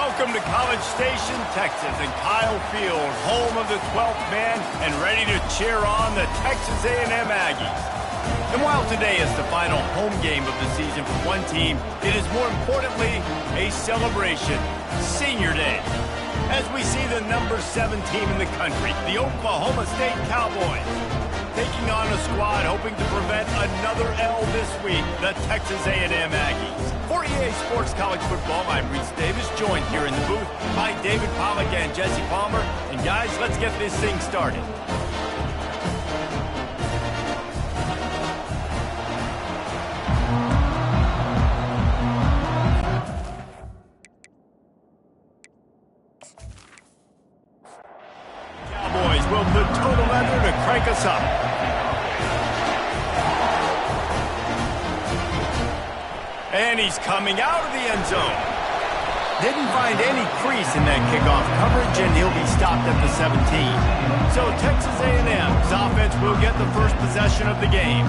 Welcome to College Station, Texas, and Kyle Field, home of the 12th man, and ready to cheer on the Texas A&M Aggies. And while today is the final home game of the season for one team, it is more importantly a celebration, Senior Day, as we see the number 7 team in the country, the Oklahoma State Cowboys, taking on a squad hoping to prevent another L this week, the Texas A&M Aggies. For EA Sports College Football, I'm Reese Davis, joined here in the booth by David Pollack and Jesse Palmer. And guys, let's get this thing started. Cowboys will put total leather to crank us up. And he's coming out of the end zone. Didn't find any crease in that kickoff coverage, and he'll be stopped at the 17. So Texas A&M's offense will get the first possession of the game.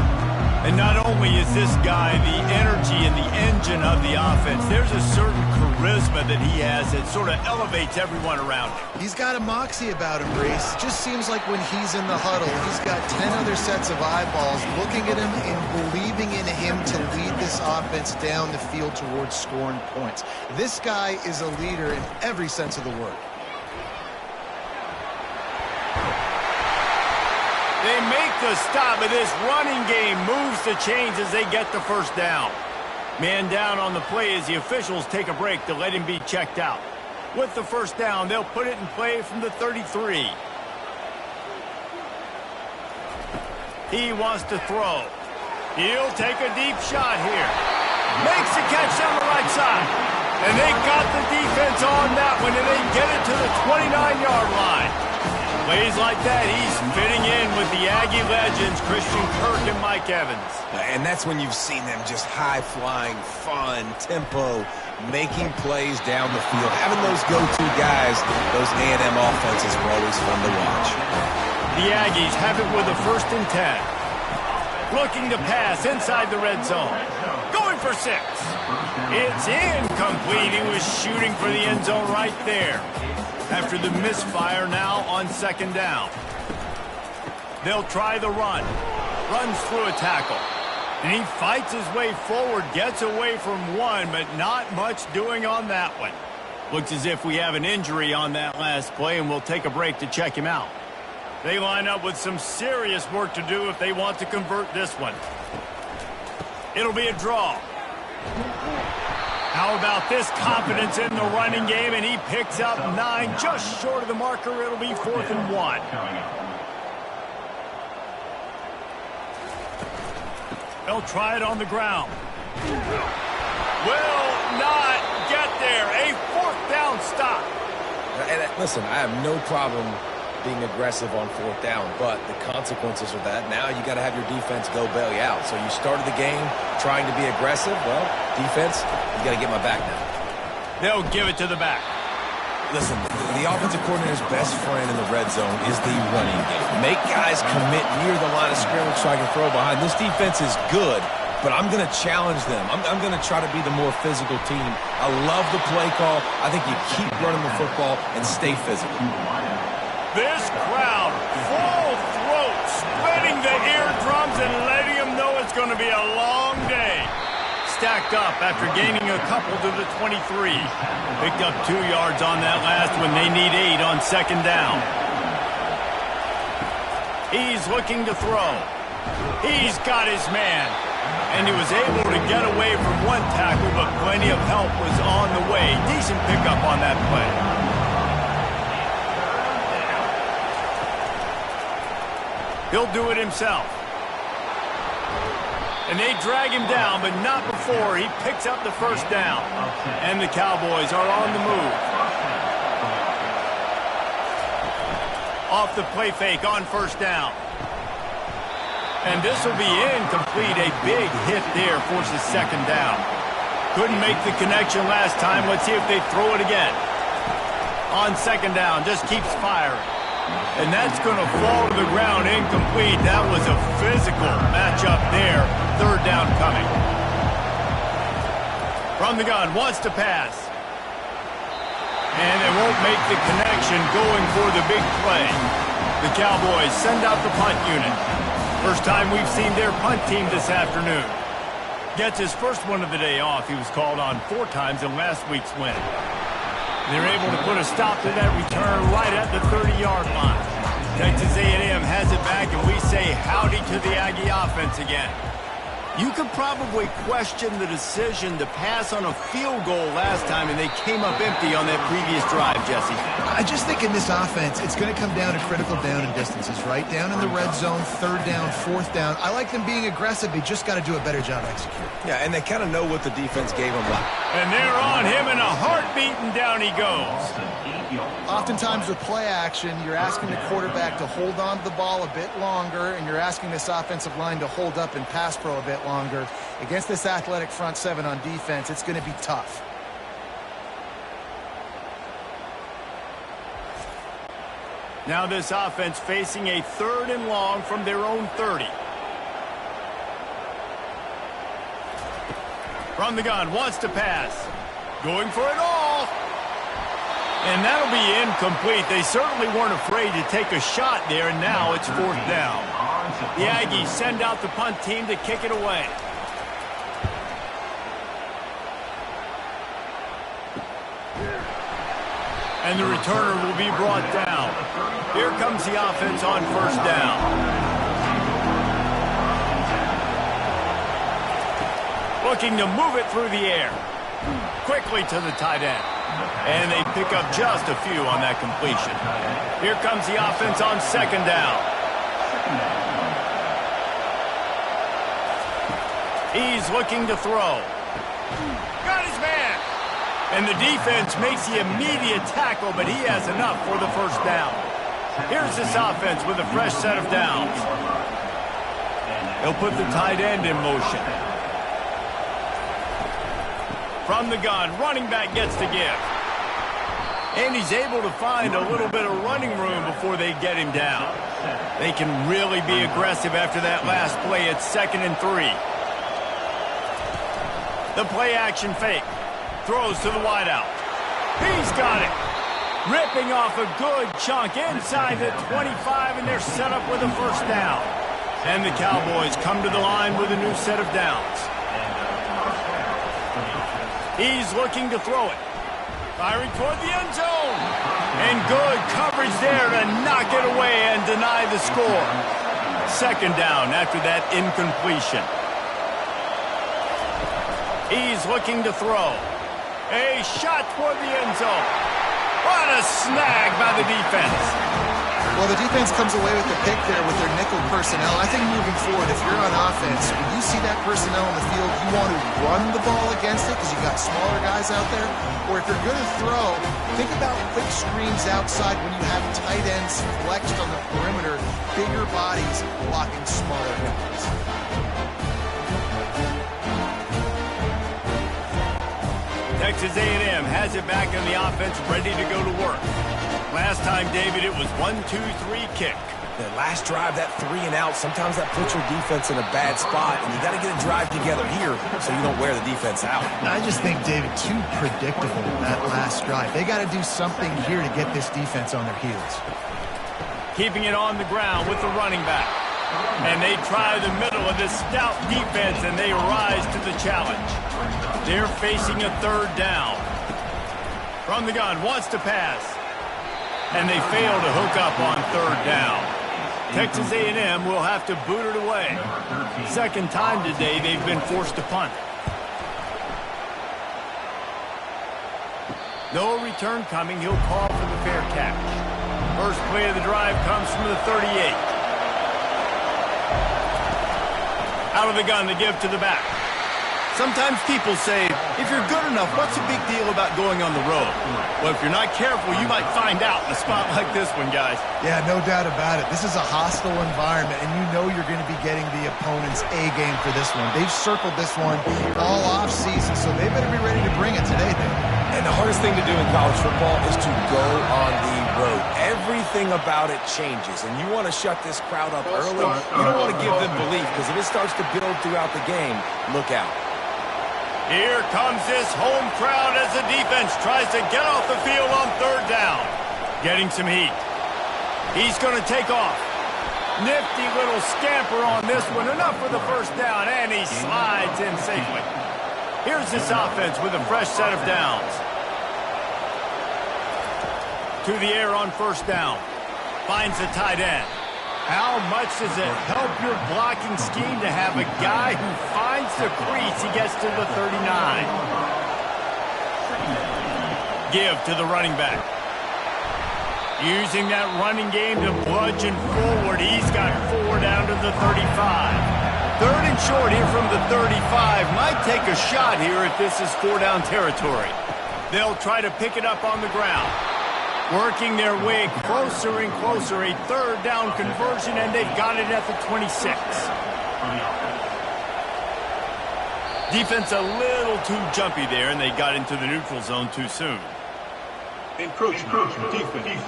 And not only is this guy the energy and the engine of the offense, there's a certain charisma that he has that sort of elevates everyone around him. He's got a moxie about him, Reese. Just seems like when he's in the huddle, he's got 10 other sets of eyeballs looking at him and believing in him to lead this offense down the field towards scoring points. This guy is a leader in every sense of the word. They make the stop, but this running game moves the chains as they get the first down. Man down on the play as the officials take a break to let him be checked out. With the first down, they'll put it in play from the 33. He wants to throw. He'll take a deep shot here. Makes the catch on the right side. And they got the defense on that one, and they get it to the 29-yard line. Plays like that, he's fitting in with the Aggie legends, Christian Kirk and Mike Evans. And that's when you've seen them just high-flying, fun, tempo, making plays down the field. Having those go-to guys, those A&M offenses are always fun to watch. The Aggies have it with a 1st and 10. Looking to pass inside the red zone. Going for 6. It's incomplete. He was shooting for the end zone right there. After the misfire now on 2nd down. They'll try the run. Runs through a tackle. And he fights his way forward, gets away from one, but not much doing on that one. Looks as if we have an injury on that last play, and we'll take a break to check him out. They line up with some serious work to do if they want to convert this one. It'll be a draw. How about this confidence in the running game, and he picks up 9, just short of the marker. It'll be 4th and 1. They'll try it on the ground. Will not get there. A 4th down stop. And listen, I have no problem being aggressive on 4th down, but the consequences of that, now you got to have your defense go bail you out. So you started the game trying to be aggressive. Well, defense, you got to get my back now. They'll give it to the back. Listen, the offensive coordinator's best friend in the red zone is the running game. Make guys commit near the line of scrimmage so I can throw behind. This defense is good, but I'm going to challenge them. I'm going to try to be the more physical team. I love the play call. I think you keep running the football and stay physical. This crowd, full throat, splitting the eardrums and letting them know it's going to be a long day. Stacked up after gaining a couple to the 23. Picked up 2 yards on that last one. They need 8 on 2nd down. He's looking to throw. He's got his man. And he was able to get away from one tackle, but plenty of help was on the way. Decent pickup on that play. He'll do it himself. And they drag him down, but not before he picks up the 1st down. And the Cowboys are on the move. Off the play fake on 1st down. And this will be incomplete. A big hit there forces 2nd down. Couldn't make the connection last time. Let's see if they throw it again. On 2nd down, just keeps firing. And that's going to fall to the ground incomplete. That was a physical matchup there. 3rd down coming. From the gun, wants to pass. And they won't make the connection going for the big play. The Cowboys send out the punt unit. First time we've seen their punt team this afternoon. Gets his first one of the day off. He was called on 4 times in last week's win. They're able to put a stop to that return right at the 30-yard line. Texas A&M has it back, and we say howdy to the Aggie offense again. You could probably question the decision to pass on a field goal last time, and they came up empty on that previous drive, Jesse. I just think in this offense, it's going to come down to critical down and distances, right? Down in the red zone, 3rd down, 4th down. I like them being aggressive. They just got to do a better job executing. Yeah, and they kind of know what the defense gave them. And they're on him in a heartbeat, and down he goes. Oftentimes with play action, you're asking the quarterback to hold on to the ball a bit longer, and you're asking this offensive line to hold up and pass pro a bit longer. Against this athletic front 7 on defense, it's going to be tough. Now this offense facing a 3rd and long from their own 30. From the gun, wants to pass. Going for it all. And that'll be incomplete. They certainly weren't afraid to take a shot there, and now it's 4th down. The Aggies send out the punt team to kick it away. And the returner will be brought down. Here comes the offense on 1st down. Looking to move it through the air. Quickly to the tight end. And they pick up just a few on that completion. Here comes the offense on 2nd down. He's looking to throw. Got his man. And the defense makes the immediate tackle, but he has enough for the 1st down. Here's this offense with a fresh set of downs. They'll put the tight end in motion. From the gun, running back gets to give. And he's able to find a little bit of running room before they get him down. They can really be aggressive after that last play. It's 2nd and 3. The play action fake. Throws to the wideout. He's got it. Ripping off a good chunk inside the 25, and they're set up with a 1st down. And the Cowboys come to the line with a new set of downs. He's looking to throw it. Firing toward the end zone. And good coverage there to knock it away and deny the score. 2nd down after that incompletion. He's looking to throw. A shot toward the end zone. What a snag by the defense. Well, the defense comes away with the pick there with their nickel personnel. I think moving forward, if you're on offense, when you see that personnel on the field, you want to run the ball against it because you got smaller guys out there. Or if you're going to throw, think about quick screens outside when you have tight ends flexed on the perimeter, bigger bodies blocking smaller guys. Texas A&M has it back on the offense, ready to go to work. Last time, David, it was 1-2-3 kick. The last drive, that 3 and out, sometimes that puts your defense in a bad spot, and you got to get a drive together here so you don't wear the defense out. I just think, David, too predictable that last drive. They got to do something here to get this defense on their heels. Keeping it on the ground with the running back. And they try the middle of this stout defense, and they rise to the challenge. They're facing a 3rd down. From the gun, wants to pass. And they fail to hook up on 3rd down. Texas A&M will have to boot it away. 2nd time today they've been forced to punt. No return coming. He'll call for the fair catch. First play of the drive comes from the 38. Out of the gun to give to the back. Sometimes people say, if you're good enough, what's the big deal about going on the road? Well, if you're not careful, you might find out in a spot like this one, guys. Yeah, no doubt about it. This is a hostile environment, and you know you're going to be getting the opponent's A game for this one. They've circled this one all off season, so they better be ready to bring it today, then. And the hardest thing to do in college football is to go on the road. Everything about it changes, and you want to shut this crowd up early. You don't want to give them belief, because if it starts to build throughout the game, look out. Here comes this home crowd as the defense tries to get off the field on third down. Getting some heat. He's going to take off. Nifty little scamper on this one. Enough for the first down, and he slides in safely. Here's this offense with a fresh set of downs. To the air on first down. Finds the tight end. How much does it help your blocking scheme to have a guy who finds the crease? He gets to the 39. Give to the running back. Using that running game to bludgeon forward. He's got 4 down to the 35. Third and short here from the 35. Might take a shot here if this is 4-down territory. They'll try to pick it up on the ground. Working their way closer and closer. A third down conversion, and they've got it at the 26. Defense a little too jumpy there, and they got into the neutral zone too soon. Encroachment. Defense.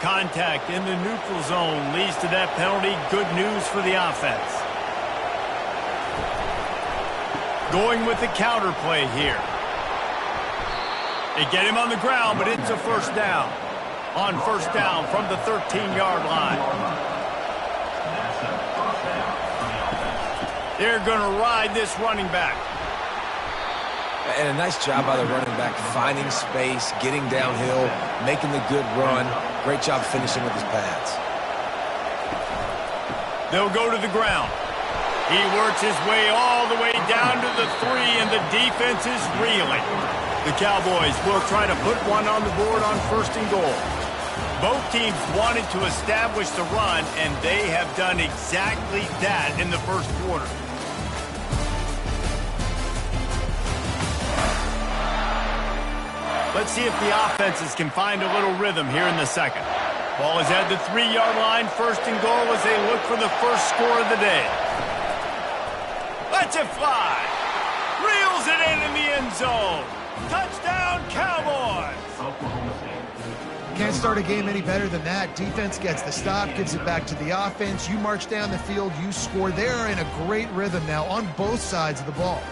Contact in the neutral zone leads to that penalty. Good news for the offense. Going with the counter play here. They get him on the ground, but it's a first down. On first down from the 13-yard line. They're going to ride this running back. And a nice job by the running back, finding space, getting downhill, making the good run. Great job finishing with his pads. They'll go to the ground. He works his way all the way down to the 3, and the defense is reeling. The Cowboys will try to put one on the board on first and goal. Both teams wanted to establish the run, and they have done exactly that in the first quarter. Let's see if the offenses can find a little rhythm here in the second. Ball is at the 3-yard line, first and goal as they look for the first score of the day. Lets it fly. Reels it in the end zone. Touchdown, Cowboys! Can't start a game any better than that. Defense gets the stop, gives it back to the offense. You march down the field, you score. They're in a great rhythm now on both sides of the ball.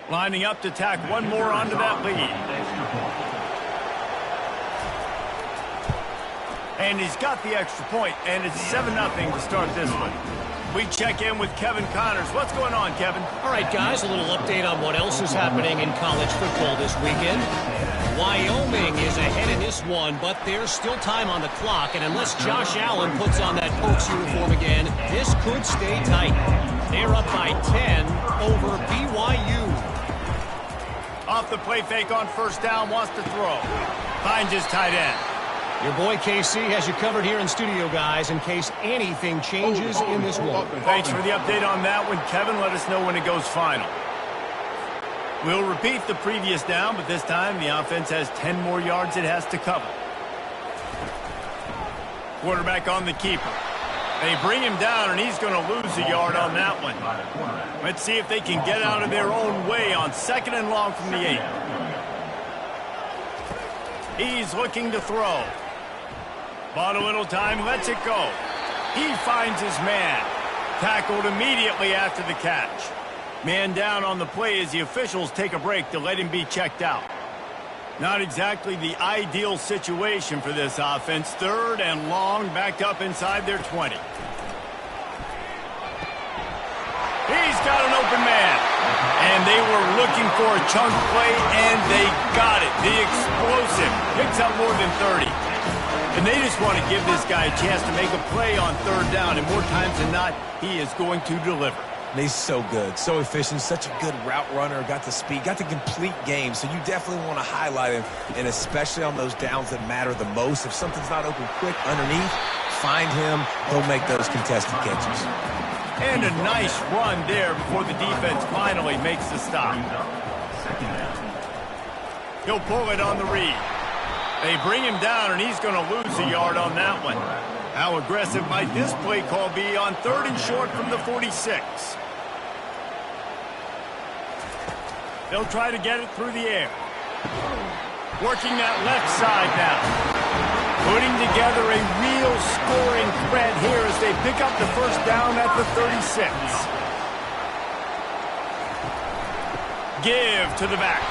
Lining up to tack one more onto that lead. And he's got the extra point, and it's 7-0 to start this one. We check in with Kevin Connors. What's going on, Kevin? All right, guys, a little update on what else is happening in college football this weekend. Wyoming is ahead in this one, but there's still time on the clock, and unless Josh Allen puts on that Pokes uniform again, this could stay tight. They're up by 10 over BYU. Off the play fake on first down, wants to throw. Finds his tight end. Your boy KC has you covered here in studio, guys, in case anything changes in this one. Thanks for the update on that one, Kevin. Let us know when it goes final. We'll repeat the previous down, but this time the offense has 10 more yards it has to cover. Quarterback on the keeper. They bring him down, and he's going to lose a yard on that one. Let's see if they can get out of their own way on 2nd and long from the 8. He's looking to throw. Bought a little time, lets it go. He finds his man. Tackled immediately after the catch. Man down on the play as the officials take a break to let him be checked out. Not exactly the ideal situation for this offense. 3rd and long, backed up inside their 20. He's got an open man. And they were looking for a chunk play, and they got it. The explosive picks up more than 30. And they just want to give this guy a chance to make a play on 3rd down, and more times than not, he is going to deliver. He's so good, so efficient, such a good route runner, got the speed, got the complete game, so you definitely want to highlight him, and especially on those downs that matter the most. If something's not open quick underneath, find him, he'll make those contested catches. And a nice run there before the defense finally makes the stop. He'll pull it on the read. They bring him down, and he's going to lose a yard on that one. How aggressive might this play call be on 3rd and short from the 46? They'll try to get it through the air. Working that left side now. Putting together a real scoring threat here as they pick up the first down at the 36. Give to the back.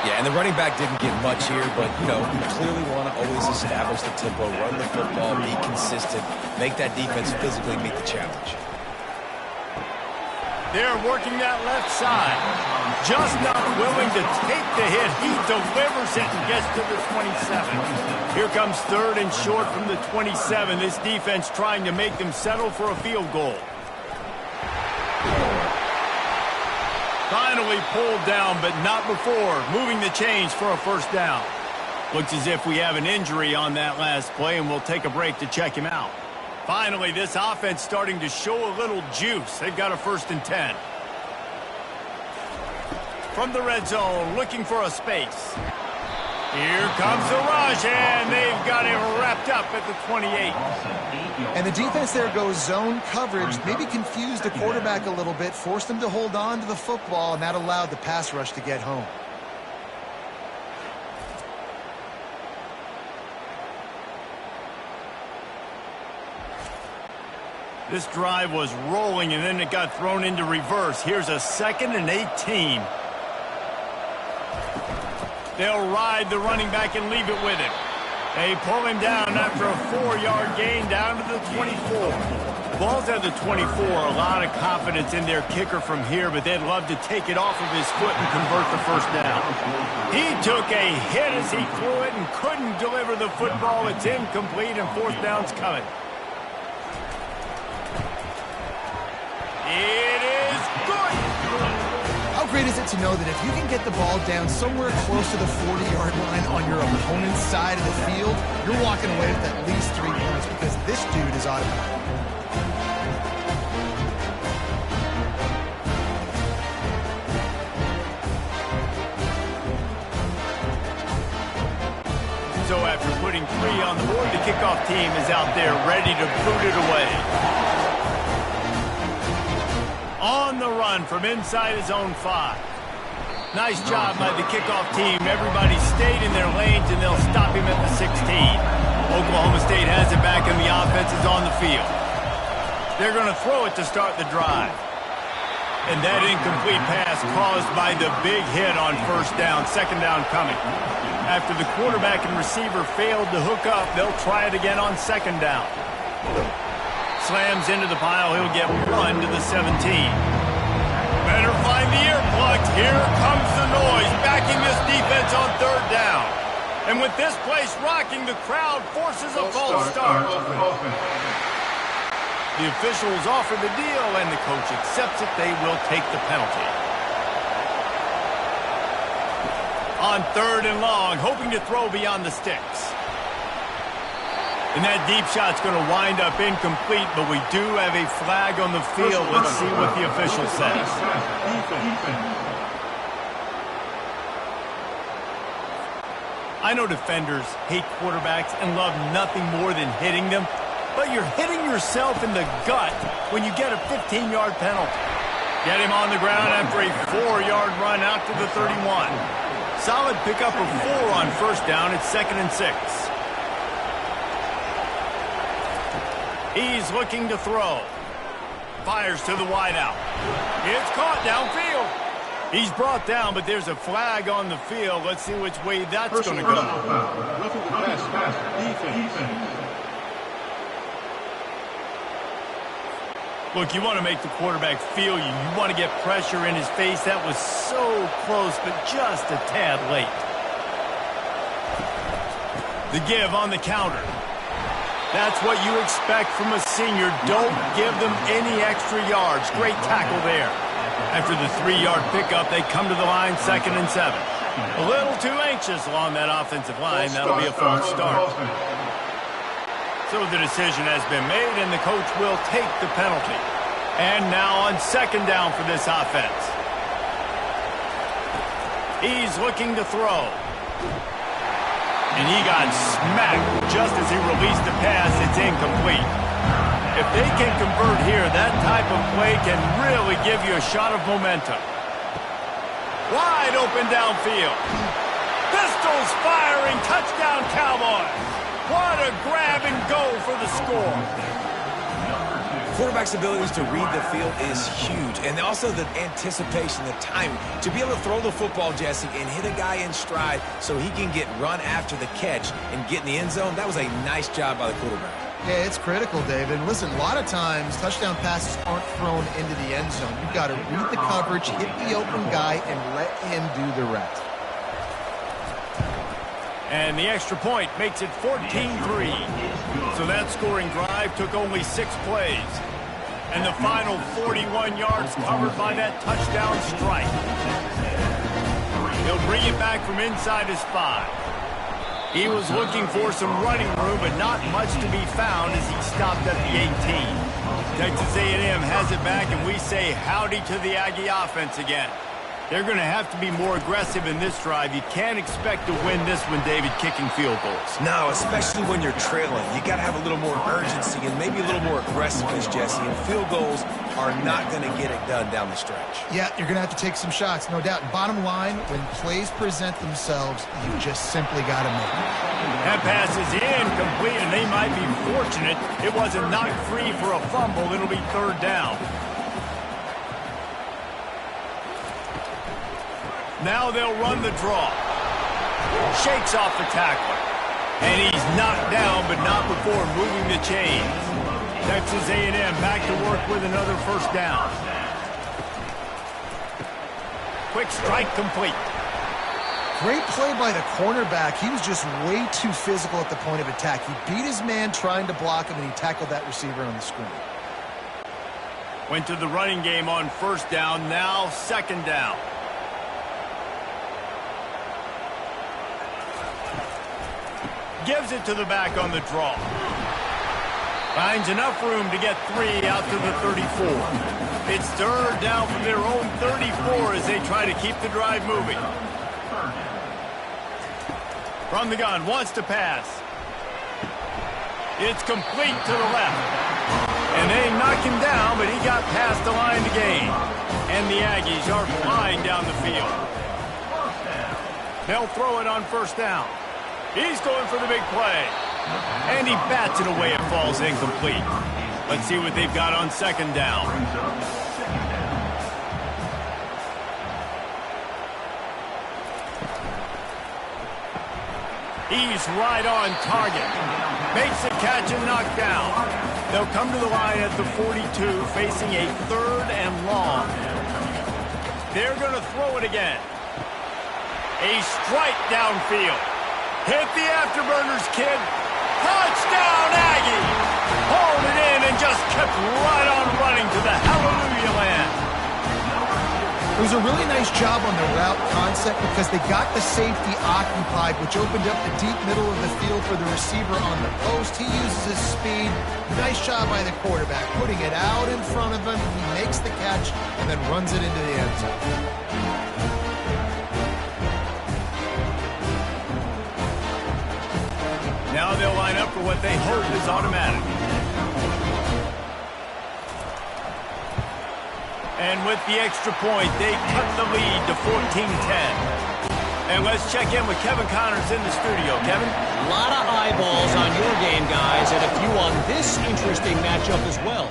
Yeah, and the running back didn't get much here, but, you know, you clearly want to always establish the tempo, run the football, be consistent, make that defense physically meet the challenge. They're working that left side. Just not willing to take the hit. He delivers it and gets to the 27. Here comes third and short from the 27. This defense trying to make them settle for a field goal. Finally pulled down, but not before moving the chains for a first down. Looks as if we have an injury on that last play, and we'll take a break to check him out. Finally, this offense starting to show a little juice. They've got a 1st and 10. From the red zone, looking for a space. Here comes the rush, and they've got him wrapped up at the 28. And the defense there goes zone coverage, maybe confused the quarterback a little bit, forced him to hold on to the football, and that allowed the pass rush to get home. This drive was rolling, and then it got thrown into reverse. Here's a 2nd and 18. They'll ride the running back and leave it with him. They pull him down after a 4-yard gain down to the 24. Ball's at the 24. A lot of confidence in their kicker from here, but they'd love to take it off of his foot and convert the first down. He took a hit as he threw it and couldn't deliver the football. It's incomplete, and 4th down's coming. It is good. How great is it to know that if you can get the ball down somewhere close to the 40-yard line on your opponent's side of the field, you're walking away with at least 3 points because this dude is automatic. So after putting 3 on the board, the kickoff team is out there ready to boot it away. On the run from inside his own 5. Nice job by the kickoff team. Everybody stayed in their lanes, and they'll stop him at the 16. Oklahoma State has it back, and the offense is on the field. They're going to throw it to start the drive. And that incomplete pass caused by the big hit on first down. 2nd down coming. After the quarterback and receiver failed to hook up, they'll try it again on 2nd down. Slams into the pile. He'll get 1 to the 17. Better find the earplugs. Here comes the noise, backing this defense on 3rd down. And with this place rocking, the crowd forces a false start. The officials offer the deal, and the coach accepts it. They will take the penalty. On 3rd and long, hoping to throw beyond the sticks. And that deep shot's going to wind up incomplete, but we do have a flag on the field. Let's see what the official says. I know defenders hate quarterbacks and love nothing more than hitting them, but you're hitting yourself in the gut when you get a 15-yard penalty. Get him on the ground after a 4-yard run out to the 31. Solid pickup of 4 on first down. It's 2nd and 6. He's looking to throw. Fires to the wideout. It's caught downfield. He's brought down, but there's a flag on the field. Let's see which way that's going to go. Look, you want to make the quarterback feel you. You want to get pressure in his face. That was so close, but just a tad late. The give on the counter. That's what you expect from a senior. Don't give them any extra yards. Great tackle there. After the 3-yard pickup, they come to the line, 2nd and 7. A little too anxious along that offensive line. That'll be a false start. So the decision has been made, and the coach will take the penalty. And now on 2nd down for this offense. He's looking to throw. And he got smacked just as he released the pass. It's incomplete. If they can convert here, that type of play can really give you a shot of momentum. Wide open downfield. Pistols firing. Touchdown, Cowboys. What a grab and go for the score. Quarterback's abilities to read the field is huge, and also the anticipation, the timing. To be able to throw the football, Jesse, and hit a guy in stride so he can get run after the catch and get in the end zone, that was a nice job by the quarterback. Yeah, it's critical, David. Listen, a lot of times touchdown passes aren't thrown into the end zone. You've got to read the coverage, hit the open guy, and let him do the rest. And the extra point makes it 14-3. So that scoring drive took only 6 plays. And the final 41 yards covered by that touchdown strike. He'll bring it back from inside his 5. He was looking for some running room, but not much to be found as he stopped at the 18. Texas A&M has it back, and we say howdy to the Aggie offense again. They're going to have to be more aggressive in this drive. You can't expect to win this one, David, kicking field goals. No, especially when you're trailing. You got to have a little more urgency and maybe a little more aggressiveness, Jesse. And field goals are not going to get it done down the stretch. Yeah, you're going to have to take some shots, no doubt. Bottom line, when plays present themselves, you just simply got to make it. That pass is incomplete, and they might be fortunate it wasn't knocked free for a fumble. It'll be 3rd down. Now they'll run the draw. Shakes off the tackler. And he's knocked down, but not before moving the chains. Texas A&M back to work with another 1st down. Quick strike complete. Great play by the cornerback. He was just way too physical at the point of attack. He beat his man trying to block him, and he tackled that receiver on the screen. Went to the running game on 1st down, now 2nd down. Gives it to the back on the draw. Finds enough room to get 3 out to the 34. It's 3rd down from their own 34 as they try to keep the drive moving. From the gun, wants to pass. It's complete to the left. And they knock him down, but he got past the line to gain. And the Aggies are flying down the field. They'll throw it on 1st down. He's going for the big play. And he bats it away. It falls incomplete. Let's see what they've got on 2nd down. He's right on target. Makes the catch and knocked down. They'll come to the line at the 42, facing a 3rd and long. They're going to throw it again. A strike downfield. Hit the afterburners, kid. Touchdown, Aggie. Hauled it in and just kept right on running to the hallelujah land. It was a really nice job on the route concept because they got the safety occupied, which opened up the deep middle of the field for the receiver on the post. He uses his speed. Nice job by the quarterback, putting it out in front of him. He makes the catch and then runs it into the end zone. Now they'll line up for what they hope is automatic. And with the extra point, they cut the lead to 14-10. And let's check in with Kevin Connors in the studio. Kevin? A lot of eyeballs on your game, guys, and a few on this interesting matchup as well.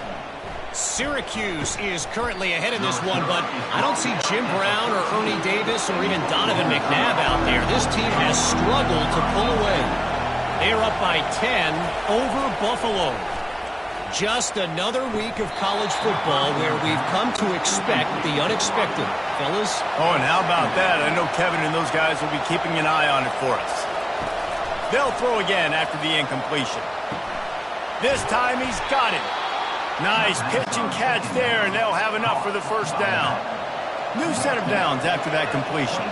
Syracuse is currently ahead in this one, but I don't see Jim Brown or Ernie Davis or even Donovan McNabb out there. This team has struggled to pull away. They're up by 10 over Buffalo. Just another week of college football where we've come to expect the unexpected. Fellas? Oh, and how about that? I know Kevin and those guys will be keeping an eye on it for us. They'll throw again after the incompletion. This time he's got it. Nice pitch and catch there, and they'll have enough for the 1st down. New set of downs after that completion.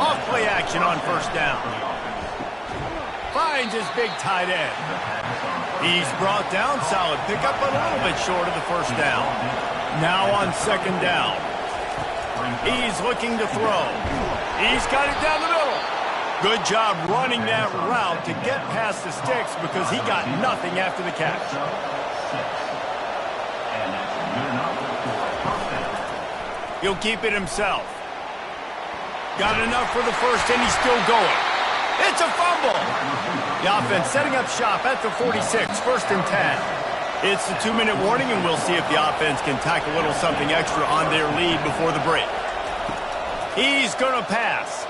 Off play action on 1st down. Finds his big tight end. He's brought down, solid pickup, but a little bit short of the 1st down. Now on 2nd down. He's looking to throw. He's got it down the middle. Good job running that route to get past the sticks because he got nothing after the catch. He'll keep it himself. Got enough for the first, and he's still going. It's a fumble. The offense setting up shop at the 46, 1st and 10. It's the 2-minute warning, and we'll see if the offense can tack a little something extra on their lead before the break. He's going to pass.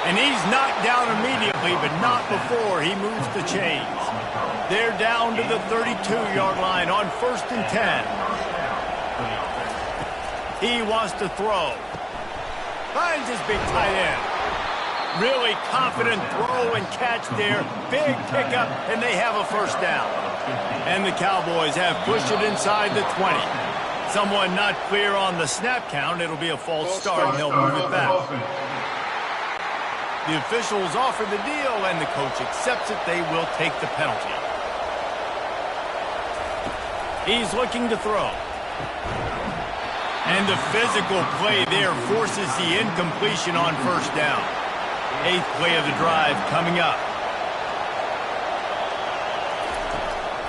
And he's knocked down immediately, but not before he moves the chains. They're down to the 32-yard line on 1st and 10. He wants to throw. Finds his big tight end. Really confident throw and catch there. Big pickup, and they have a first down. And the Cowboys have pushed it inside the 20. Someone not clear on the snap count. It'll be a false start, and they'll move it back. The officials offer the deal, and the coach accepts it. They will take the penalty. He's looking to throw. And the physical play there forces the incompletion on first down. 8th play of the drive coming up.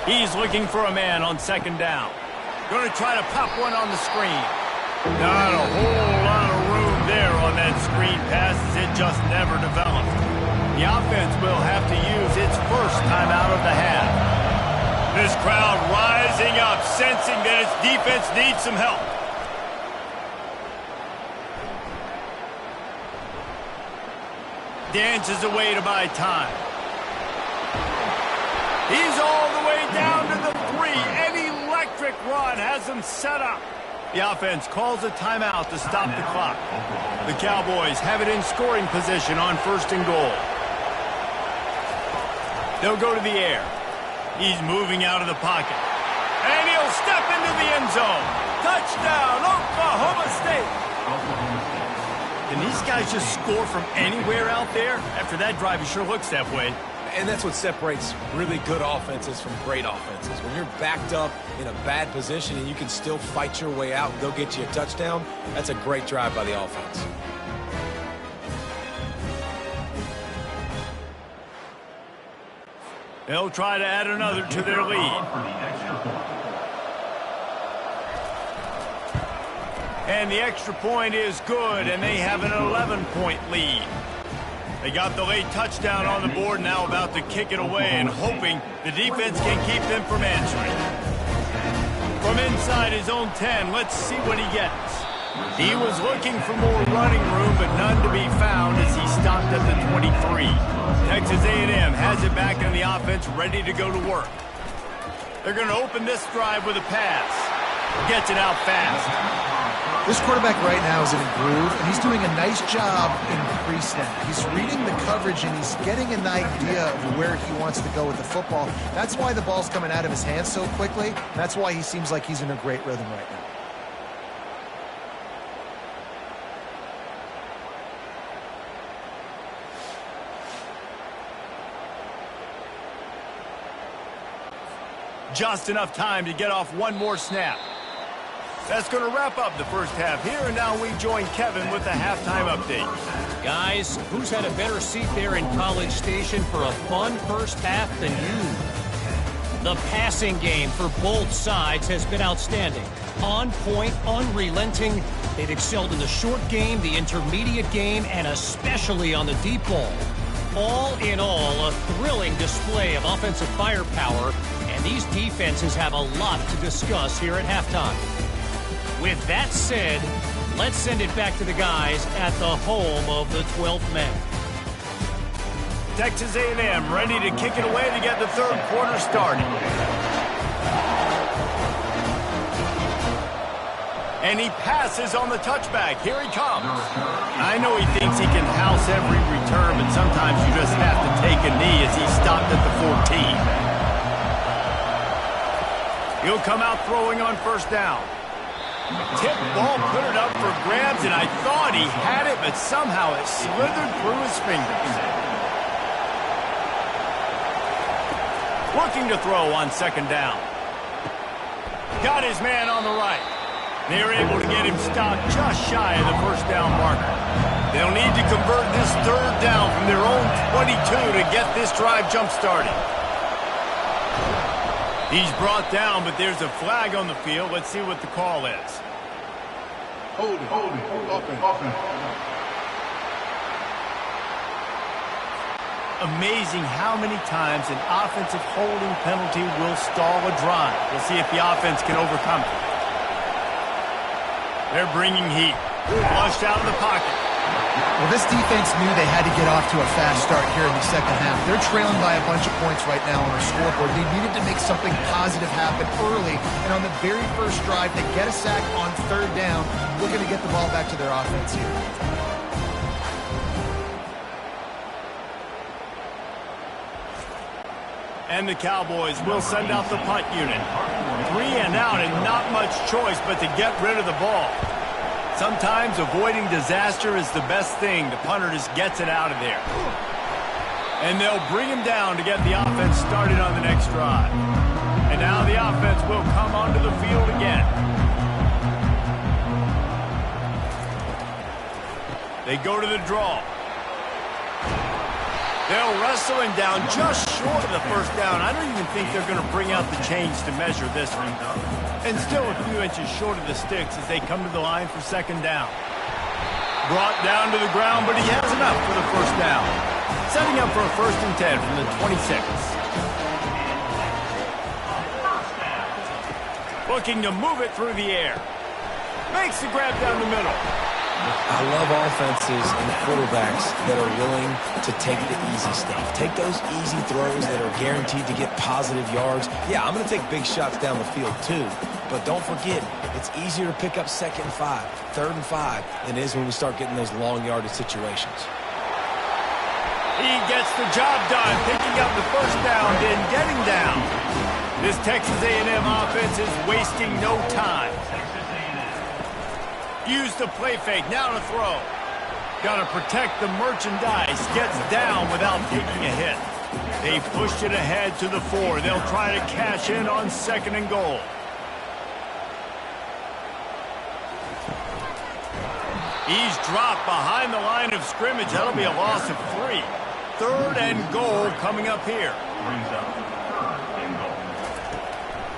He's looking for a man on 2nd down. Going to try to pop one on the screen. Not a whole lot of room there on that screen pass as it just never developed. The offense will have to use its first time out of the half. This crowd rising up, sensing that its defense needs some help. Dances away to buy time. He's all the way down to the 3. An electric run has him set up. The offense calls a timeout to stop the clock. The Cowboys have it in scoring position on 1st and goal. They'll go to the air. He's moving out of the pocket. And he'll step into the end zone. Touchdown, Oklahoma State. Can these guys just score from anywhere out there? After that drive, it sure looks that way. And that's what separates really good offenses from great offenses. When you're backed up in a bad position and you can still fight your way out and go get you a touchdown, that's a great drive by the offense. They'll try to add another to their lead. And the extra point is good, and they have an 11-point lead. They got the late touchdown on the board, now about to kick it away and hoping the defense can keep them from answering. From inside his own 10, let's see what he gets. He was looking for more running room, but none to be found as he stopped at the 23. Texas A&M has it back in the offense, ready to go to work. They're going to open this drive with a pass. Gets it out fast. This quarterback right now is in a groove, and he's doing a nice job in pre-snap. He's reading the coverage, and he's getting an idea of where he wants to go with the football. That's why the ball's coming out of his hands so quickly. That's why he seems like he's in a great rhythm right now. Just enough time to get off one more snap. That's going to wrap up the first half here, and now we join Kevin with the halftime update. Guys, who's had a better seat there in College Station for a fun first half than you? The passing game for both sides has been outstanding. On point, unrelenting. They've excelled in the short game, the intermediate game, and especially on the deep ball. All in all, a thrilling display of offensive firepower, and these defenses have a lot to discuss here at halftime. With that said, let's send it back to the guys at the home of the 12th man. Texas A&M ready to kick it away to get the third quarter started. And he passes on the touchback. Here he comes. I know he thinks he can house every return, but sometimes you just have to take a knee as he stopped at the 14. He'll come out throwing on first down. Tip ball, put it up for grabs, and I thought he had it, but somehow it slithered through his fingers. Looking to throw on second down. Got his man on the right. They were able to get him stopped just shy of the first down marker. They'll need to convert this third down from their own 22 to get this drive jump-started. He's brought down, but there's a flag on the field. Let's see what the call is. Offense. Amazing how many times an offensive holding penalty will stall a drive. We'll see if the offense can overcome it. They're bringing heat. Flushed out of the pocket. Well, this defense knew they had to get off to a fast start here in the second half. They're trailing by a bunch of points right now on their scoreboard. They needed to make something positive happen early, and on the very first drive, they get a sack on third down. We're going to get the ball back to their offense here. And the Cowboys will send out the punt unit. 3 and out and not much choice but to get rid of the ball. Sometimes avoiding disaster is the best thing. The punter just gets it out of there. And they'll bring him down to get the offense started on the next drive. And now the offense will come onto the field again. They go to the draw. They'll wrestle him down just short of the first down. I don't even think they're going to bring out the chains to measure this one. And still a few inches short of the sticks as they come to the line for second down. Brought down to the ground, but he has enough for the first down. Setting up for a 1st and 10 from the 26. Looking to move it through the air. Makes the grab down the middle. I love offenses and quarterbacks that are willing to take the easy stuff. Take those easy throws that are guaranteed to get positive yards. Yeah, I'm going to take big shots down the field too. But don't forget, it's easier to pick up 2nd and 5, 3rd and 5 than it is when we start getting those long yardage situations. He gets the job done, picking up the first down and getting down. This Texas A&M offense is wasting no time. Use the play fake, now to throw. Got to protect the merchandise, gets down without taking a hit. They pushed it ahead to the 4. They'll try to cash in on 2nd and goal. He's dropped behind the line of scrimmage. That'll be a loss of 3. 3rd and goal coming up here.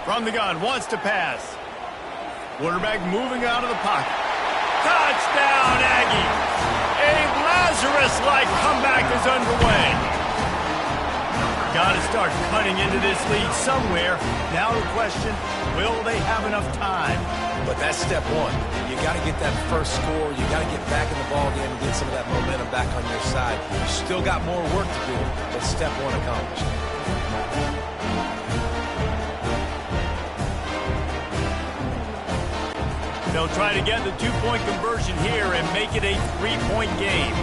From the gun, wants to pass. Quarterback moving out of the pocket. Touchdown, Aggie! A Lazarus-like comeback is underway. Got to start cutting into this lead somewhere. Now the question, will they have enough time? But that's step 1. You got to get that first score. You got to get back in the ball game and get some of that momentum back on your side. You still got more work to do, but step 1 accomplished. They'll try to get the 2-point conversion here and make it a 3-point game.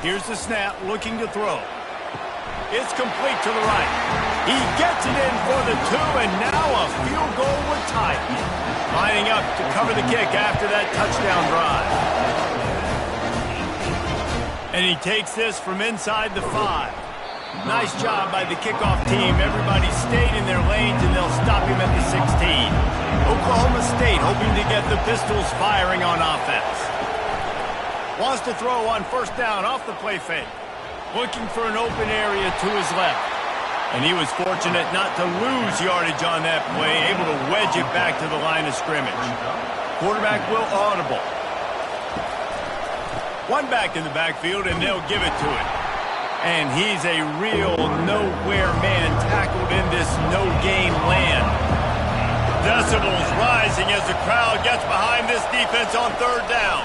Here's the snap, looking to throw. It's complete to the right. He gets it in for the 2, and now a field goal would tie it. Lining up to cover the kick after that touchdown drive. And he takes this from inside the 5. Nice job by the kickoff team. Everybody stayed in their lanes, and they'll stop him at the 16. Oklahoma State hoping to get the Pistols firing on offense. Wants to throw on 1st down off the play fake. Looking for an open area to his left. And he was fortunate not to lose yardage on that play, able to wedge it back to the line of scrimmage. Quarterback will audible. 1 back in the backfield, and they'll give it to him. And he's a real nowhere man tackled in this no-gain land. Decibels rising as the crowd gets behind this defense on 3rd down.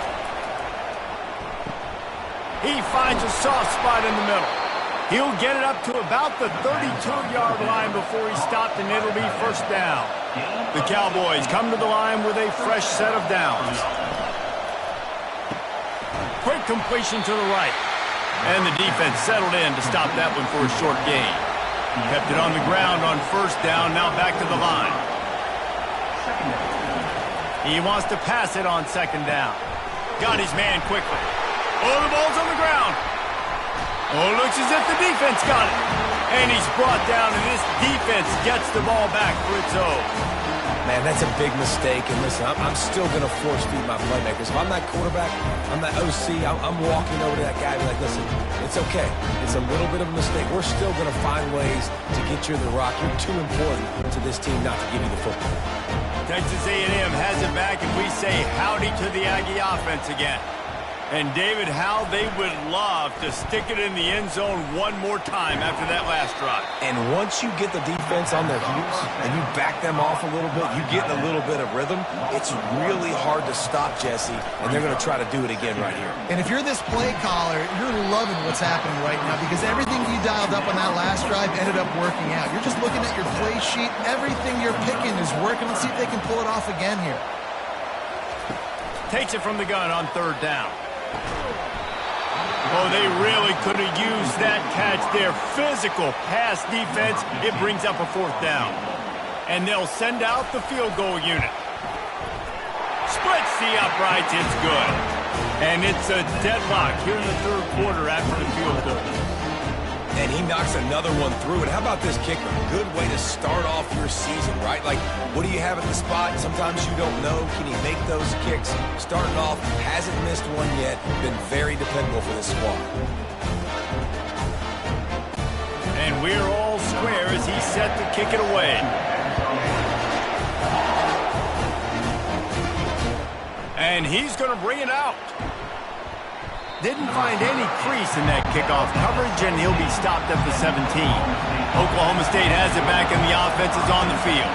He finds a soft spot in the middle. He'll get it up to about the 32-yard line before he's stopped, and it'll be 1st down. The Cowboys come to the line with a fresh set of downs. Quick completion to the right. And the defense settled in to stop that one for a short gain. Kept it on the ground on 1st down, now back to the line. He wants to pass it on 2nd down. Got his man quickly. Oh, the ball's on the ground. Oh, looks as if the defense got it. And he's brought down, and this defense gets the ball back for its own. Man, that's a big mistake. And listen, I'm still going to force feed my playmakers. If I'm that quarterback, I'm that OC, I'm walking over to that guy and be like, listen, it's okay. It's a little bit of a mistake. We're still going to find ways to get you the rock. You're too important to this team not to give you the football. Texas A&M has it back, and we say howdy to the Aggie offense again. And, David, how they would love to stick it in the end zone one more time after that last drive. And once you get the defense on their heels and you back them off a little bit, you get a little bit of rhythm, it's really hard to stop, Jesse, and they're going to try to do it again right here. And if you're this play caller, you're loving what's happening right now because everything you dialed up on that last drive ended up working out. You're just looking at your play sheet. Everything you're picking is working. Let's see if they can pull it off again here. Takes it from the gun on third down. Oh, they really could have used that catch there. Physical pass defense. It brings up a fourth down. And they'll send out the field goal unit. Splits the uprights. It's good. And it's a deadlock here in the third quarter after the field goal. And he knocks another one through. And how about this kicker? Good way to start off your season, right? Like, what do you have at the spot? Sometimes you don't know. Can he make those kicks? Starting off, hasn't missed one yet. Been very dependable for this squad. And we're all square as he's set to kick it away. And he's going to bring it out. Didn't find any crease in that kickoff coverage, and he'll be stopped at the 17. Oklahoma State has it back, and the offense is on the field.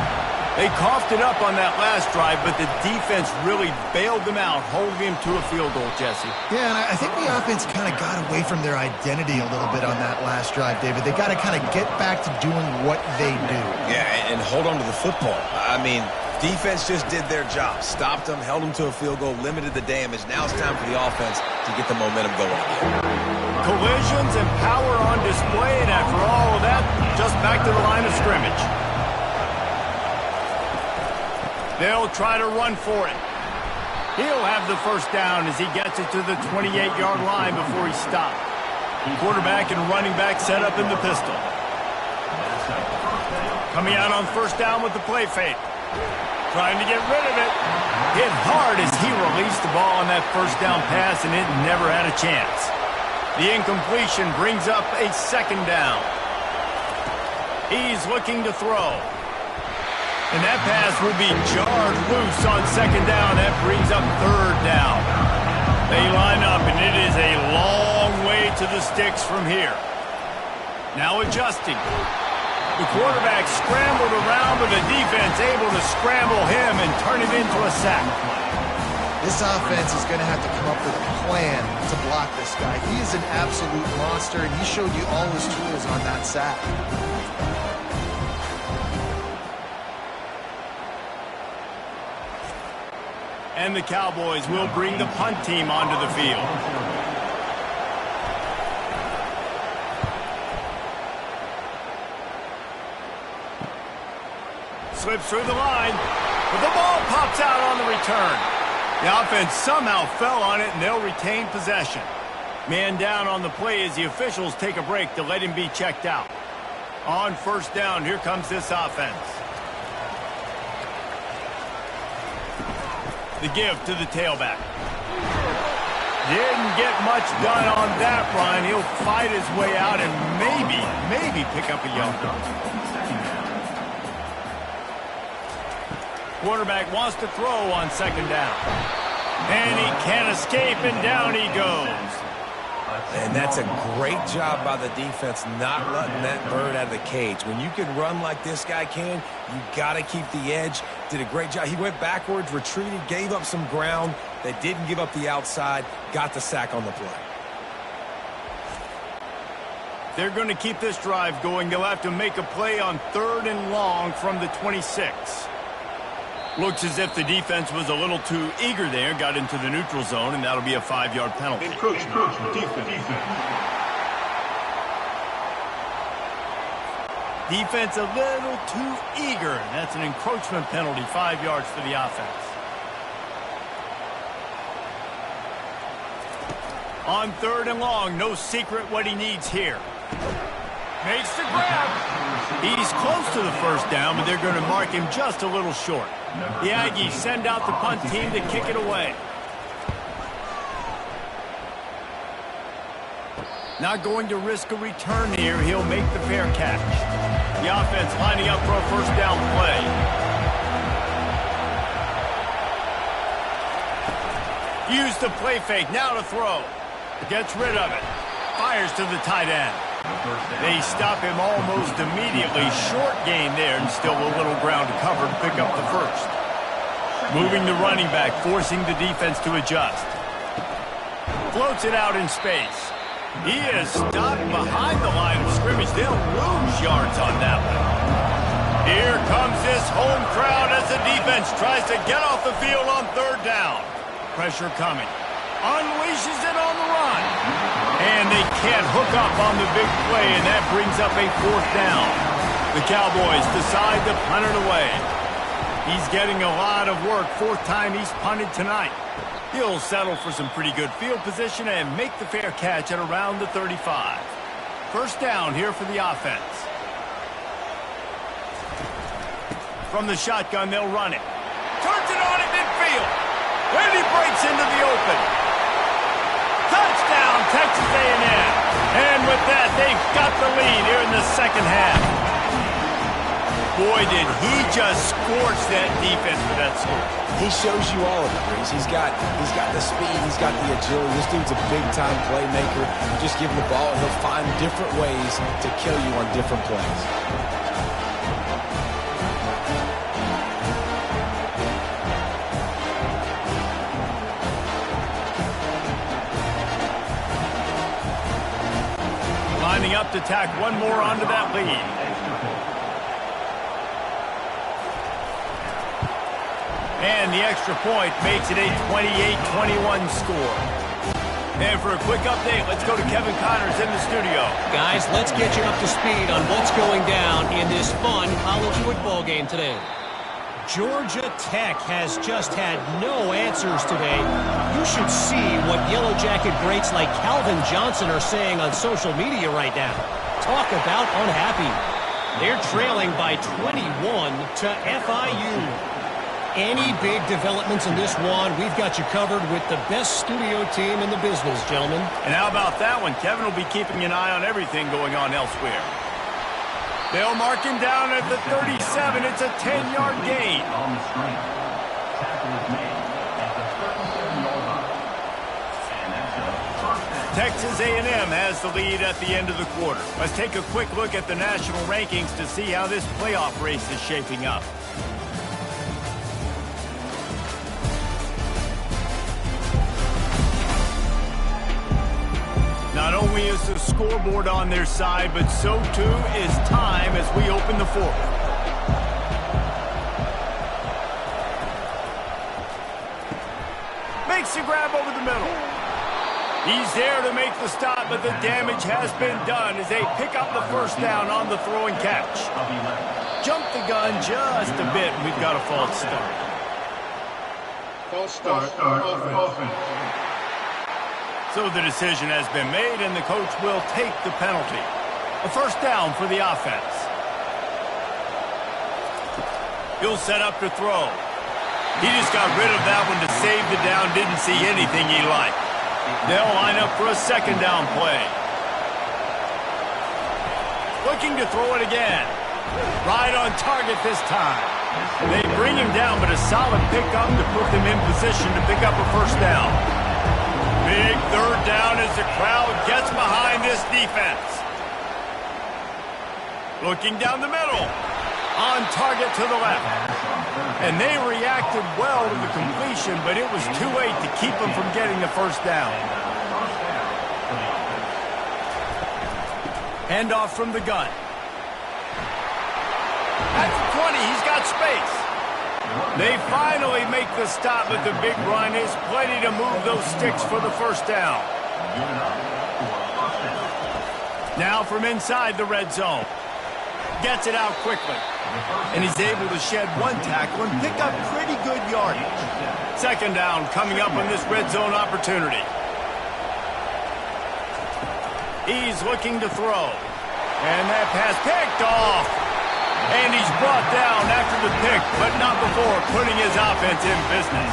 They coughed it up on that last drive, but the defense really bailed them out, holding him to a field goal, Jesse. Yeah, and I think the offense kind of got away from their identity a little bit on that last drive, David. They got to kind of get back to doing what they do. Yeah, and hold on to the football. I mean, defense just did their job. Stopped them, held them to a field goal, limited the damage. Now it's time for the offense to get the momentum going again. Collisions and power on display, and after all of that, just back to the line of scrimmage. They'll try to run for it. He'll have the first down as he gets it to the 28-yard line before he stopped. Quarterback and running back set up in the pistol. Coming out on first down with the play fake. Trying to get rid of it. Hit hard as he released the ball on that first down pass, and it never had a chance. The incompletion brings up a second down. He's looking to throw. And that pass will be jarred loose on second down. That brings up third down. They line up, and it is a long way to the sticks from here. Now adjusting. The quarterback scrambled around, but the defense able to scramble him and turn it into a sack. This offense is going to have to come up with a plan to block this guy. He is an absolute monster, and he showed you all his tools on that sack. And the Cowboys will bring the punt team onto the field. Slips through the line, but the ball pops out on the return. The offense somehow fell on it, and they'll retain possession. Man down on the play as the officials take a break to let him be checked out. On first down, here comes this offense. The give to the tailback. Didn't get much done on that run. He'll fight his way out and maybe pick up a yard. Quarterback wants to throw on second down. And he can't escape, and down he goes. And that's a great job by the defense not letting that bird out of the cage. When you can run like this guy can, you got to keep the edge. Did a great job. He went backwards, retreated, gave up some ground. They didn't give up the outside, got the sack on the play. They're going to keep this drive going. They'll have to make a play on third and long from the 26. Looks as if the defense was a little too eager there, got into the neutral zone, and that'll be a 5-yard penalty. Defense a little too eager. That's an encroachment penalty, 5 yards for the offense. On third and long, no secret what he needs here. Makes the grab. He's close to the first down, but they're going to mark him just a little short. The Aggies send out the punt team to kick it away. Not going to risk a return here. He'll make the fair catch. The offense lining up for a first down play. Use the play fake. Now to throw. Gets rid of it. Fires to the tight end. They stop him almost immediately. Short gain there, and still a little ground to cover to pick up the first. Moving the running back, forcing the defense to adjust. Floats it out in space. He is stopped behind the line of scrimmage. They'll lose yards on that one. Here comes this home crowd as the defense tries to get off the field on third down. Pressure coming. Unleashes it on the run. And they can't hook up on the big play, and that brings up a fourth down. The Cowboys decide to punt it away. He's getting a lot of work. Fourth time he's punted tonight. He'll settle for some pretty good field position and make the fair catch at around the 35. First down here for the offense. From the shotgun, they'll run it. Turns it on at midfield. And he breaks into the open. Touchdown, Texas A&M. And with that, they've got the lead here in the second half. Boy, did he just scorch that defense for that score. He shows you all of it, Breeze. He's got the speed, he's got the agility. This dude's a big-time playmaker. Just give him the ball, and he'll find different ways to kill you on different plays. Lining up to tack one more onto that lead. And the extra point makes it a 28-21 score. And for a quick update, let's go to Kevin Connors in the studio. Guys, let's get you up to speed on what's going down in this fun college football game today. Georgia Tech has just had no answers today. You should see what Yellow Jacket greats like Calvin Johnson are saying on social media right now. Talk about unhappy. They're trailing by 21 to FIU. Any big developments in this one, we've got you covered with the best studio team in the business, gentlemen. And how about that one? Kevin will be keeping an eye on everything going on elsewhere. They'll mark him down at the 37. It's a 10-yard gain. On the screen. Tackle is made at the 37-yard line. And that's a first down. Texas A&M has the lead at the end of the quarter. Let's take a quick look at the national rankings to see how this playoff race is shaping up. Not only is the scoreboard on their side, but so too is time as we open the fourth. Makes the grab over the middle. He's there to make the stop, but the damage has been done as they pick up the first down on the throw and catch. Jump the gun just a bit, and we've got a false start. False start. Offense. So the decision has been made, and the coach will take the penalty. A first down for the offense. He'll set up to throw. He just got rid of that one to save the down, didn't see anything he liked. They'll line up for a second down play. Looking to throw it again. Right on target this time. They bring him down, but a solid pickup to put them in position to pick up a first down. Big third down as the crowd gets behind this defense. Looking down the middle. On target to the left. And they reacted well to the completion, but it was too late to keep them from getting the first down. Handoff from the gun. At the 20, he's got space. They finally make the stop, but the big run is plenty to move those sticks for the first down. Now from inside the red zone. Gets it out quickly. And he's able to shed one tackle and pick up pretty good yardage. Second down coming up on this red zone opportunity. He's looking to throw. And that pass picked off. And he's brought down after the pick, but not before putting his offense in business.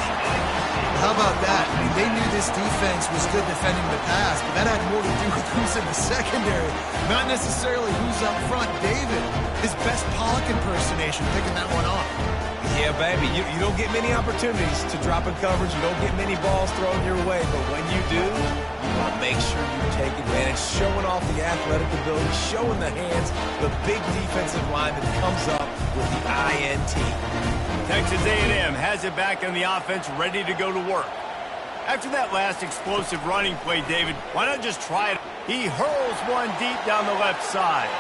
How about that? I mean, they knew this defense was good defending the pass, but that had more to do with who's in the secondary, not necessarily who's up front. David, his best Pollock impersonation, picking that one off. Yeah, baby, you don't get many opportunities to drop in coverage. You don't get many balls thrown your way, but when you do, you want to make sure you take advantage, showing off the athletic ability, showing the hands, the big defensive line that comes up with the INT. Texas A&M has it back on the offense, ready to go to work. After that last explosive running play, David, why not just try it? He hurls one deep down the left side.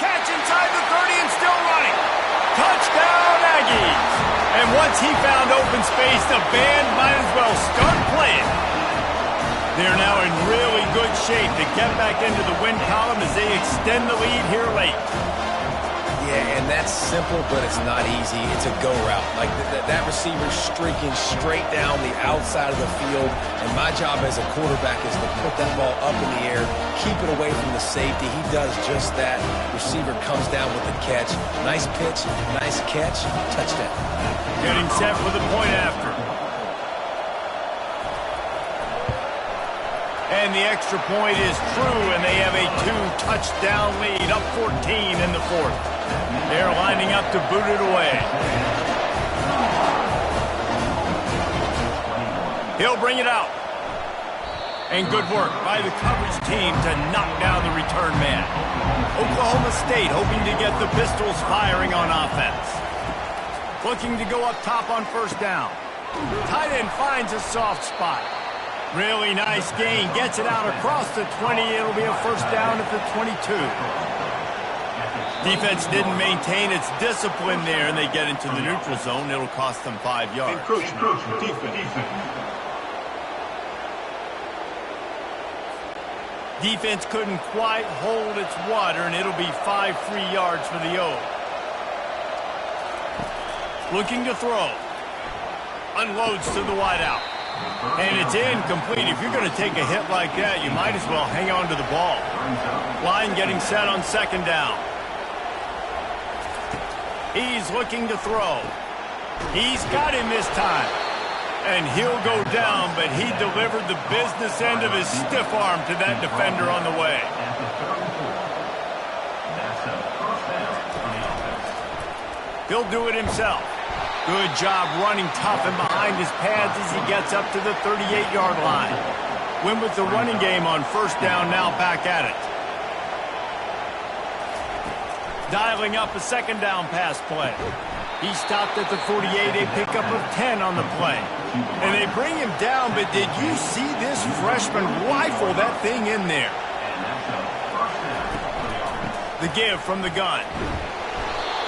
Catch inside the 30 and still running. Touchdown, Aggies! And once he found open space, the band might as well start playing. They're now in really good shape to get back into the win column as they extend the lead here late. Yeah, and that's simple, but it's not easy. It's a go route. Like that receiver's streaking straight down the outside of the field, and my job as a quarterback is to put that ball up in the air, keep it away from the safety. He does just that. Receiver comes down with the catch. Nice pitch, nice catch, touchdown. Getting set for the point after. And the extra point is true, and they have a 2-touchdown lead, up 14 in the fourth. They're lining up to boot it away. He'll bring it out. And good work by the coverage team to knock down the return man. Oklahoma State hoping to get the Pistols firing on offense. Looking to go up top on first down. Tight end finds a soft spot. Really nice gain. Gets it out across the 20. It'll be a first down at the 22. Defense didn't maintain its discipline there, and they get into the neutral zone. It'll cost them 5 yards. Encroachment, defense. Defense couldn't quite hold its water, and it'll be 5 free yards for the O. Looking to throw. Unloads to the wideout. And it's incomplete. If you're going to take a hit like that, you might as well hang on to the ball. Line getting set on second down. He's looking to throw. He's got him this time. And he'll go down, but he delivered the business end of his stiff arm to that defender on the way. He'll do it himself. Good job running tough and behind his pads as he gets up to the 38-yard line. Win with the running game on first down, now back at it. Dialing up a second down pass play. He stopped at the 48, a pickup of 10 on the play. And they bring him down, but did you see this freshman rifle that thing in there? The give from the gun.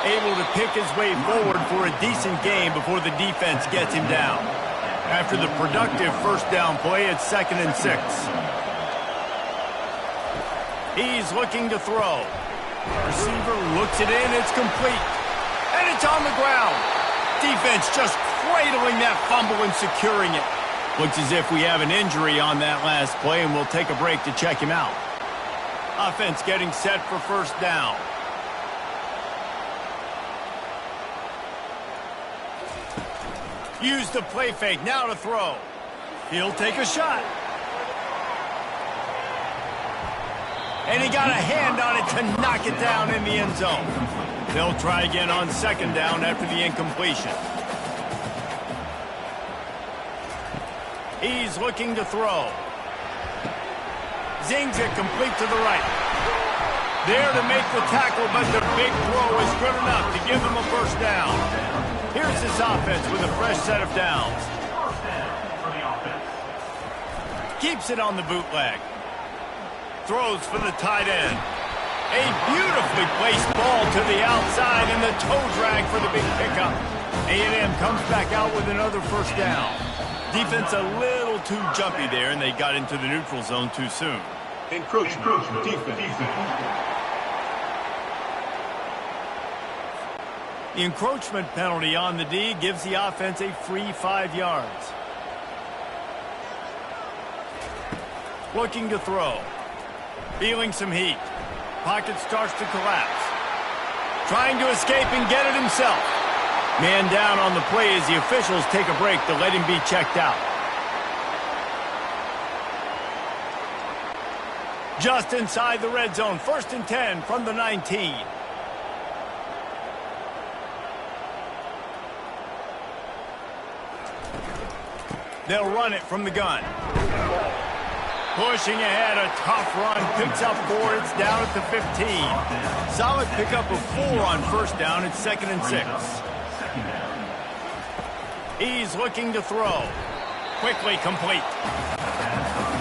Able to pick his way forward for a decent gain before the defense gets him down. After the productive first down play, it's 2nd and 6. He's looking to throw. Receiver looks it in, it's complete. And it's on the ground. Defense just cradling that fumble and securing it. Looks as if we have an injury on that last play, and we'll take a break to check him out. Offense getting set for first down. Use the play fake, now to throw. He'll take a shot. And he got a hand on it to knock it down in the end zone. They'll try again on second down after the incompletion. He's looking to throw. Zings it complete to the right. There to make the tackle, but the big throw is good enough to give them a first down. Here's this offense with a fresh set of downs. Keeps it on the bootleg. Throws for the tight end. A beautifully placed ball to the outside and the toe drag for the big pickup. A&M comes back out with another first down. Defense a little too jumpy there, and they got into the neutral zone too soon. Encroachment, defense. The encroachment penalty on the D gives the offense a free 5 yards. Looking to throw. Feeling some heat. Pocket starts to collapse. Trying to escape and get it himself. Man down on the play as the officials take a break to let him be checked out. Just inside the red zone, 1st and 10 from the 19. They'll run it from the gun. Pushing ahead, a tough run, picks up 4, it's down at the 15. Solid pickup of 4 on 1st down, it's 2nd and 6. He's looking to throw. Quickly complete.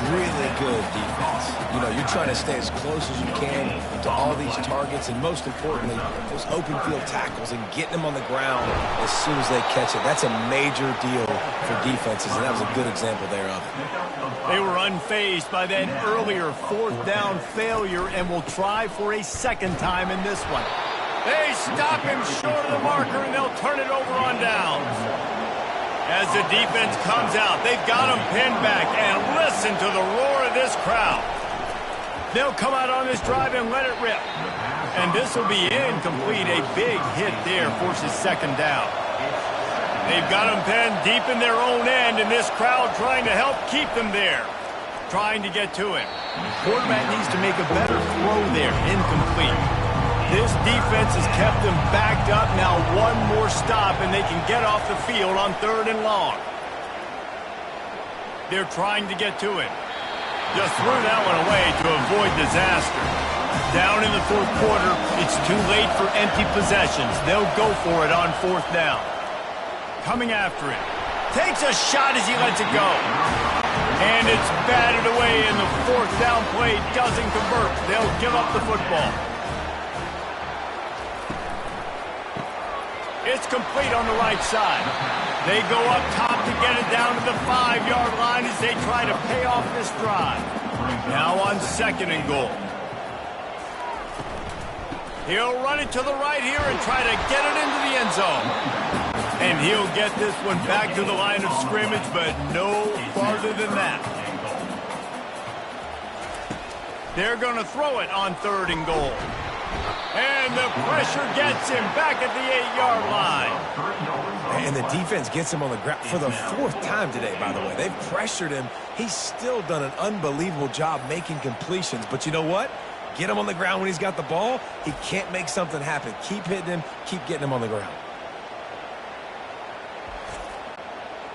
Really good defense. You know, you're trying to stay as close as you can to all these targets, and most importantly, those open field tackles and getting them on the ground as soon as they catch it. That's a major deal for defenses, and that was a good example there of it. They were unfazed by that earlier 4th down failure and will try for a 2nd time in this one. They stop him short of the marker, and they'll turn it over on downs. As the defense comes out, they've got him pinned back, and listen to the roar of this crowd. They'll come out on this drive and let it rip. And this will be incomplete. A big hit there forces 2nd down. They've got him pinned deep in their own end, and this crowd trying to help keep them there. Trying to get to him. Quarterback needs to make a better throw there. Incomplete. This defense has kept them backed up. Now one more stop, and they can get off the field on 3rd and long. They're trying to get to him. Just threw that one away to avoid disaster. Down in the 4th quarter, it's too late for empty possessions. They'll go for it on 4th down. Coming after it. Takes a shot as he lets it go. And it's batted away, and the 4th down play doesn't convert. They'll give up the football. It's complete on the right side. They go up top to get it down to the 5-yard line as they try to pay off this drive. Now on 2nd and goal. He'll run it to the right here and try to get it into the end zone. And he'll get this one back to the line of scrimmage, but no farther than that. They're going to throw it on 3rd and goal. And the pressure gets him back at the 8-yard line. And the defense gets him on the ground for the 4th time today, by the way. They've pressured him. He's still done an unbelievable job making completions. But you know what? Get him on the ground when he's got the ball. He can't make something happen. Keep hitting him. Keep getting him on the ground.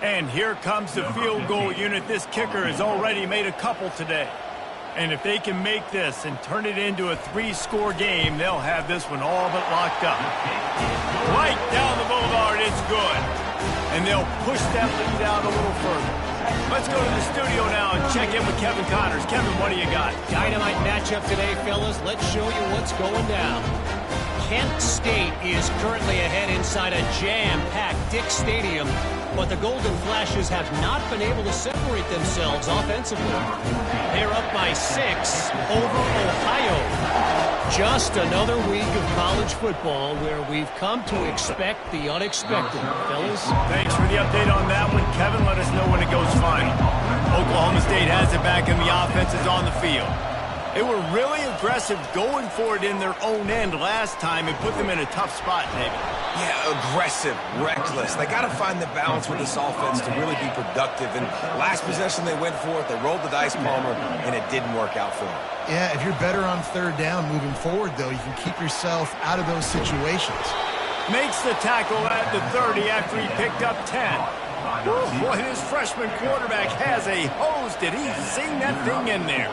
And here comes the field goal unit. This kicker has already made a couple today. And if they can make this and turn it into a 3-score game, they'll have this one all but locked up. Right down the boulevard, it's good. And they'll push that lead out a little further. Let's go to the studio now and check in with Kevin Connors. Kevin, what do you got? Dynamite matchup today, fellas. Let's show you what's going down. Kent State is currently ahead inside a jam-packed Dick Stadium, but the Golden Flashes have not been able to separate themselves offensively. They're up by 6 over Ohio. Just another week of college football where we've come to expect the unexpected, fellas. Thanks for the update on that one, Kevin. Let us know when it goes final. Oklahoma State has it back and the offense is on the field. They were really aggressive going for it in their own end last time and put them in a tough spot, David. Yeah, aggressive, reckless. They got to find the balance with this offense to really be productive. And last possession they went for it, they rolled the dice, Palmer, and it didn't work out for them. Yeah, if you're better on 3rd down moving forward, though, you can keep yourself out of those situations. Makes the tackle at the 30 after he picked up 10. Woo, boy, this freshman quarterback has a hose. Did he sing that thing in there?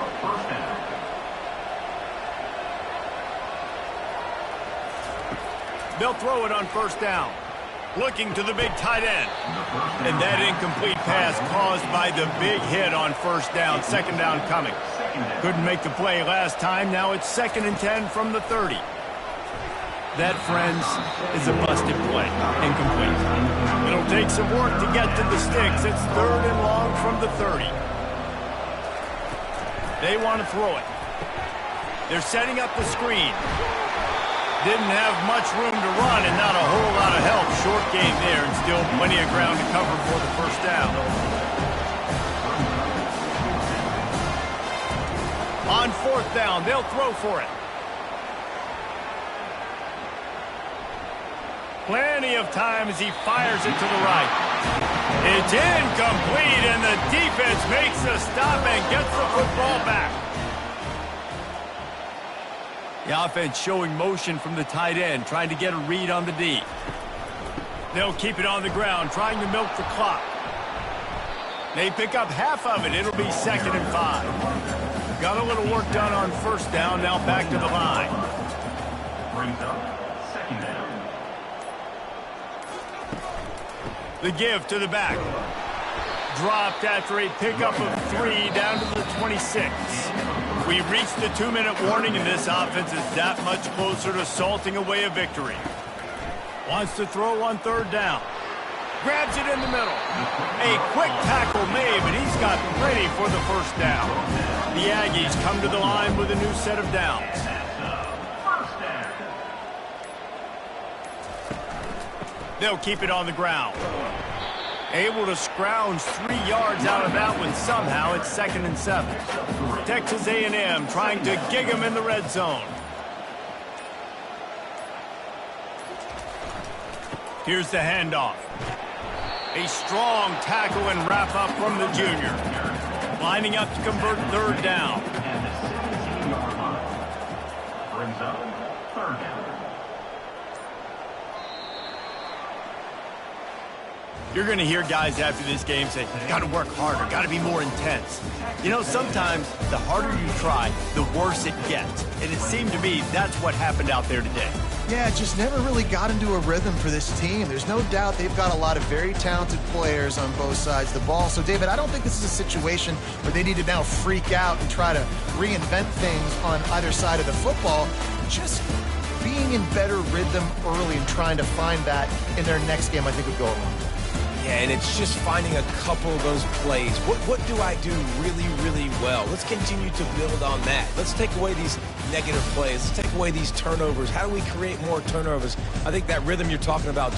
They'll throw it on 1st down. Looking to the big tight end. And that incomplete pass caused by the big hit on 1st down. 2nd down coming. Couldn't make the play last time. Now it's 2nd and 10 from the 30. That, friends, is a busted play. Incomplete. It'll take some work to get to the sticks. It's 3rd and long from the 30. They want to throw it. They're setting up the screen. Didn't have much room to run and not a whole lot of help. Short game there and still plenty of ground to cover for the 1st down. On 4th down, they'll throw for it. Plenty of time as he fires it to the right. It's incomplete, and the defense makes the stop and gets the football back. The offense showing motion from the tight end, trying to get a read on the D. They'll keep it on the ground, trying to milk the clock. They pick up half of it. It'll be 2nd and 5. Got a little work done on first down, now back to the line. Brings up 2nd down. The give to the back. Dropped after a pickup of 3 down to the 26. We've reached the 2-minute warning, and this offense is that much closer to salting away a victory. Wants to throw on 3rd down. Grabs it in the middle. A quick tackle made, but he's got plenty for the first down. The Aggies come to the line with a new set of downs. They'll keep it on the ground. Able to scrounge 3 yards out of that one somehow. It's 2nd and 7. Texas A&M trying to gig him in the red zone. Here's the handoff. A strong tackle and wrap up from the junior. Lining up to convert 3rd down. And the 17-yard line. Brings up 3rd down. You're going to hear guys after this game say, got to work harder, got to be more intense. You know, sometimes the harder you try, the worse it gets. And it seemed to me that's what happened out there today. Yeah, just never really got into a rhythm for this team. There's no doubt they've got a lot of very talented players on both sides of the ball. So, David, I don't think this is a situation where they need to now freak out and try to reinvent things on either side of the football. Just being in better rhythm early and trying to find that in their next game, I think would go a long way. Yeah, and it's just finding a couple of those plays. What do I do really, really well? Let's continue to build on that. Let's take away these negative plays. Let's take away these turnovers. How do we create more turnovers? I think that rhythm you're talking about,